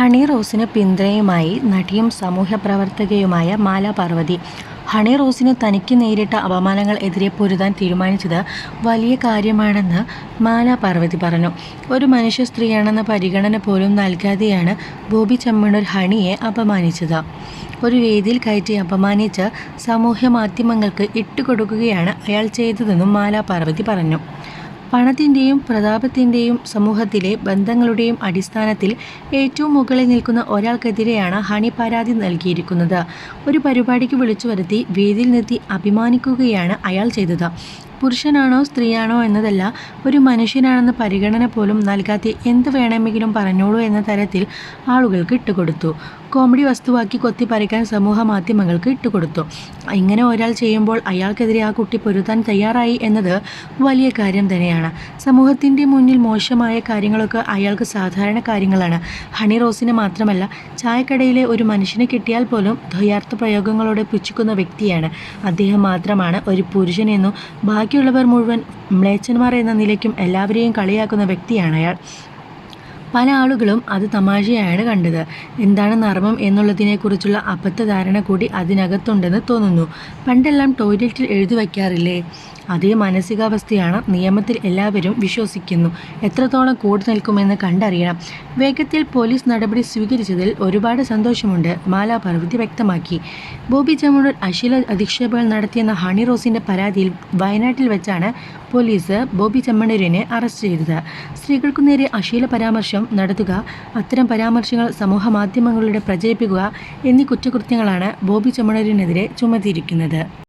Honey റോസിന് പിന്തുണയുമായി നടിയും സാമൂഹ്യപ്രവർത്തകയുമായ മാല Parvathi. Honey റോസിന് തനിക്ക് നേരിട്ട അപമാനങ്ങൾ എതിരെ പൊരുതാൻ തീരുമാനിച്ചത് വലിയ കാര്യമാണെന്ന് മാല പാർവതി പറഞ്ഞു. ഒരു മനുഷ്യ സ്ത്രീയാണെന്ന പരിഗണന പോലും നൽകാതെയാണ് ബോബി ചെമ്മണ്ണൂർ ഹണിയെ അപമാനിച്ചത്. ഒരു വേദിയിൽ കയറ്റി അപമാനിച്ച് സാമൂഹ്യ മാധ്യമങ്ങൾക്ക് ഇട്ടുകൊടുക്കുകയാണ് അയാൾ ചെയ്തതെന്നും മാല പാർവതി പറഞ്ഞു. പണത്തിൻ്റെയും പ്രതാപത്തിൻ്റെയും സമൂഹത്തിലെ ബന്ധങ്ങളുടെയും അടിസ്ഥാനത്തിൽ ഏറ്റവും മുകളിൽ നിൽക്കുന്ന ഒരാൾക്കെതിരെയാണ് ഹണി പരാതി നൽകിയിരിക്കുന്നത്. ഒരു പരിപാടിക്ക് വിളിച്ചു വരുത്തി വേദിയിൽ നിർത്തി അഭിമാനിക്കുകയാണ് അയാൾ ചെയ്തത്. പുരുഷനാണോ സ്ത്രീയാണോ എന്നതല്ല, ഒരു മനുഷ്യനാണെന്ന പരിഗണന പോലും നൽകാതെ എന്ത് വേണമെങ്കിലും പറഞ്ഞോളൂ എന്ന തരത്തിൽ ആളുകൾക്ക് ഇട്ടുകൊടുത്തു. കോമഡി വസ്തുവാക്കി കൊത്തിപ്പറിക്കാൻ സമൂഹ മാധ്യമങ്ങൾക്ക് ഇട്ടുകൊടുത്തു. ഇങ്ങനെ ഒരാൾ ചെയ്യുമ്പോൾ അയാൾക്കെതിരെ ആ കുട്ടി പൊരുതാൻ തയ്യാറായി എന്നത് വലിയ കാര്യം തന്നെയാണ്. സമൂഹത്തിൻ്റെ മുന്നിൽ മോശമായ കാര്യങ്ങളൊക്കെ അയാൾക്ക് സാധാരണ കാര്യങ്ങളാണ്. ഹണി റോസിന് മാത്രമല്ല, ചായക്കടയിലെ ഒരു മനുഷ്യനെ കിട്ടിയാൽ പോലും ദ്വയാർത്ഥ പ്രയോഗങ്ങളോടെ പുച്ഛിക്കുന്ന വ്യക്തിയാണ് അദ്ദേഹം. മാത്രമാണ് ഒരു പുരുഷനെന്നും ബാക്കിയുള്ളവർ മുഴുവൻ മ്ലേച്ഛന്മാർ എന്ന നിലയ്ക്കും എല്ലാവരെയും കളിയാക്കുന്ന വ്യക്തിയാണ് അയാൾ. പല ആളുകളും അത് തമാശയാണ് കണ്ടത്. എന്താണ് നർമ്മം എന്നുള്ളതിനെക്കുറിച്ചുള്ള അബദ്ധധാരണ കൂടി അതിനകത്തുണ്ടെന്ന് തോന്നുന്നു. പണ്ടെല്ലാം ടോയ്ലറ്റിൽ എഴുതി വയ്ക്കാറില്ലേ? അതേ മാനസികാവസ്ഥയാണ് നിയമത്തിൽ എല്ലാവരും വിശ്വസിക്കുന്നു. എത്രത്തോളം കൂടി നിൽക്കുമെന്ന് കണ്ടറിയണം. വേഗത്തിൽ പോലീസ് നടപടി സ്വീകരിച്ചതിൽ ഒരുപാട് സന്തോഷമുണ്ട്, മാല പാർവതി വ്യക്തമാക്കി. ബോബി ചെമ്മണ്ണൂർ അശ്ലീല അധിക്ഷേപങ്ങൾ നടത്തിയെന്ന ഹണി റോസിൻ്റെ പരാതിയിൽ വയനാട്ടിൽ വെച്ചാണ് പോലീസ് ബോബി ചെമ്മണ്ണൂരിനെ അറസ്റ്റ് ചെയ്തത്. സ്ത്രീകൾക്കു നേരെ അശ്ലീല പരാമർശം നടത്തുക, അത്തരം പരാമർശങ്ങൾ സമൂഹ മാധ്യമങ്ങളിലൂടെ പ്രചരിപ്പിക്കുക എന്നീ കുറ്റകൃത്യങ്ങളാണ് ബോബി ചെമ്മണ്ണൂരിനെതിരെ ചുമത്തിയിരിക്കുന്നത്.